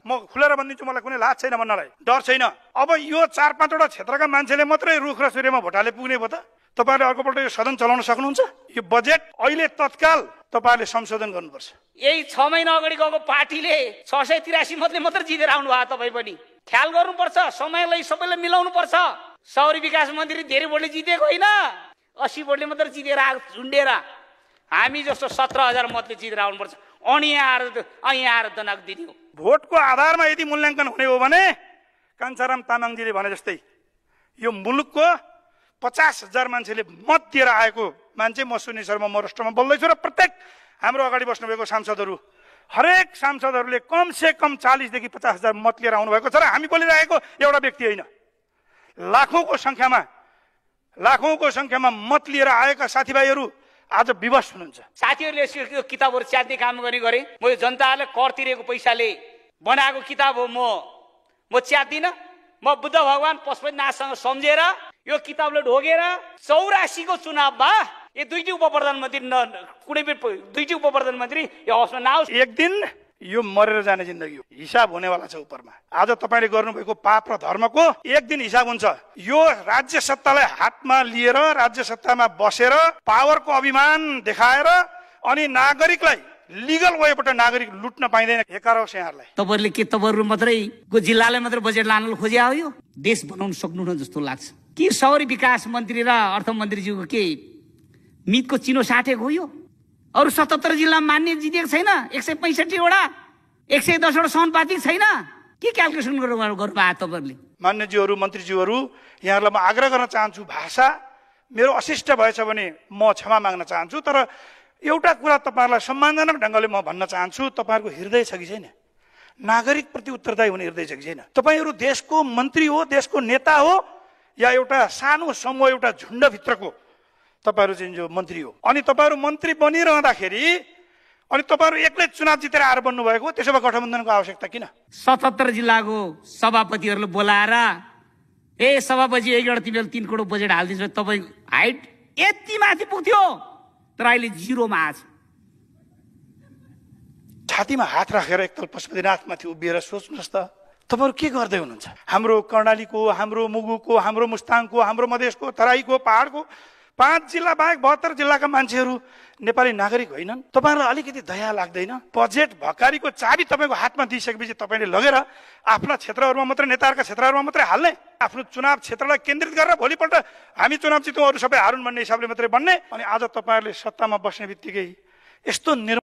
म खुलेर भनिदिन्छु, मलाई कुनै लाज छैन भन्नलाई, डर छैन। अब यो 4-5वटा क्षेत्रका मान्छेले मात्रै रुख र सूर्यमा भोटाले पुग्ने भयो त? तपाईहरुले अर्कोपल्ट यो सदन चलाउन सक्नुहुन्छ? यो बजेट अहिले तत्काल तपाईहरुले संशोधन गर्नुपर्छ। यही 6 महिना अगाडि गएको पार्टीले 683 मतले मात्र जितेर आउनु भयो। तपाई पनि ख्याल गर्नुपर्छ, समयलाई सबैलाई मिलाउनु पर्छ। शहरी विकास मन्त्री धेरै भोटले जितेको होइन, 80 भोटले मात्र जितेर झुन्डेर। हामी जस्तो 17,000 मतले जितेर आउनुपर्छ। अनि यहाँ आएर दनाक दिने हो। भोटको आधारमा यदि मूल्याङ्कन हुने हो भने कान्छाराम तामाङजीले भने जस्तै यो मुलुकको 50,000 मान्छेले मत दिएर आएको मान्छे म सुनिल शर्मा मोरस्टोमा बोल्दैछु र प्रत्येक हाम्रो अगाडि बस्नुभएको सांसदहरू, हरेक सांसदहरूले कम से कम 40 देखि 50,000 मत लिएर आउनु भएको छ र हामी बोलिरहेको एउटा व्यक्ति होइन, लाखौंको संख्यामा मत लिएर आएका साथीभाइहरू आज विवश हुनुहुन्छ। साथीहरूले यो किताबहरू च्यात्ने काम गरे म यो जनताहरूले कर तिरेको पैसाले बनाएको किताब हो। म च्यात्दिनँ। म बुद्ध भगवान पशुपतिनाथसँग सम्झेर यो किताबले ढोगेर 84 को चुनावमा यो दुईटी उपप्रधानमन्त्री यो हाउसमा नआओस्। एक दिन यो मरेर जाने जिन्दगी हो, हिसाब हुनेवाला छ उपरमा। आज तपाईले गर्नुभएको पाप र धर्मको एक दिन हिसाब हुन्छ। यो राज्य सत्तालाई हातमा लिएर राज्य सत्तामा बसेर पावरको अभिमान देखाएर अनि नागरिकलाई लिगल वेबाट नागरिक लुट्न पाइँदैन। हेकारोस् यहाँहरूलाई। तपाईहरुले के तपाईहरु मात्रै को जिल्लाले मात्रै बजेट लान खोजे हो? यो देश बनाउन सक्नुहुन्न जस्तो लाग्छ। के शहरी विकास मन्त्री र अर्थमन्त्रीज्यूको के मितको चिनो साटेको हो? यो अरु 77 जिल्ला मान्य जितेको छैन, 165 वटा 110 वटा समानुपातिक छैन। के क्याल्कुलेसन गर्नु भयो तपाईहरुले? मान्यज्यूहरू, मन्त्रीज्यूहरू, यहाँहरूलाई म आग्रह गर्न चाहन्छु, भाषा मेरो अशिष्ट भएछ भने म क्षमा माग्न चाहन्छु। तर एउटा कुरा तपाईहरुलाई सम्मानजनक ढंगले म भन्न चाहन्छु, तपाईहरुको हृदय छ कि छैन? नागरिक प्रति उत्तरदायी हुने हृदय छ कि छैन? तपाईहरु देशको मन्त्री हो, देशको नेता हो, या एउटा सानो समूह, एउटा झुण्डभित्रको तपाईहरु चाहिँ जो मन्त्री हो? अनि तपाईहरु मन्त्री बनिरहँदाखेरि अनि तपाईहरु एक्लै चुनाव जितेर आएर बन्नु भएको, त्यसो भए गठबन्धनको आवश्यकता किन? 77 जिल्लाको सभापतिहरुले बोलाएर सभापति एकवटा तिमीले 3 करोड बजेट हाल्दिन्छ, तपाई हाइट यति माथि पुग्थ्यो, तर अहिले 0 मा आछ। छातीमा हात राखेर एकतल पशुपतिनाथमाथि उभिएर सोच्नुहोस् त, तपाईहरु के गर्दै हुनुहुन्छ? हाम्रो कर्णालीको, हाम्रो मुगुको, हाम्रो मुस्ताङको, हाम्रो मधेसको, तराईको, पहाडको 5 जिल्ला बाहेक 72 जिल्लाका मान्छेहरू नेपाली नागरिक होइनन्? तपाईहरुलाई अलिकति दया लाग्दैन? बजेट भकारीको चाबी तपाईको हातमा दिइसकेपछि तपाईले लगेर आफ्ना क्षेत्रहरुमा मात्र, नेताहरुका क्षेत्रहरुमा मात्रै हाल्ने, आफ्नो चुनाव क्षेत्रलाई केन्द्रित गरेर भोलिपल्ट हामी चुनाव जितौँ अरु सबै हारुन् भन्ने हिसाबले मात्रै बन्ने। अनि आज तपाईहरुले सत्तामा बस्ने बित्तिकै यस्तो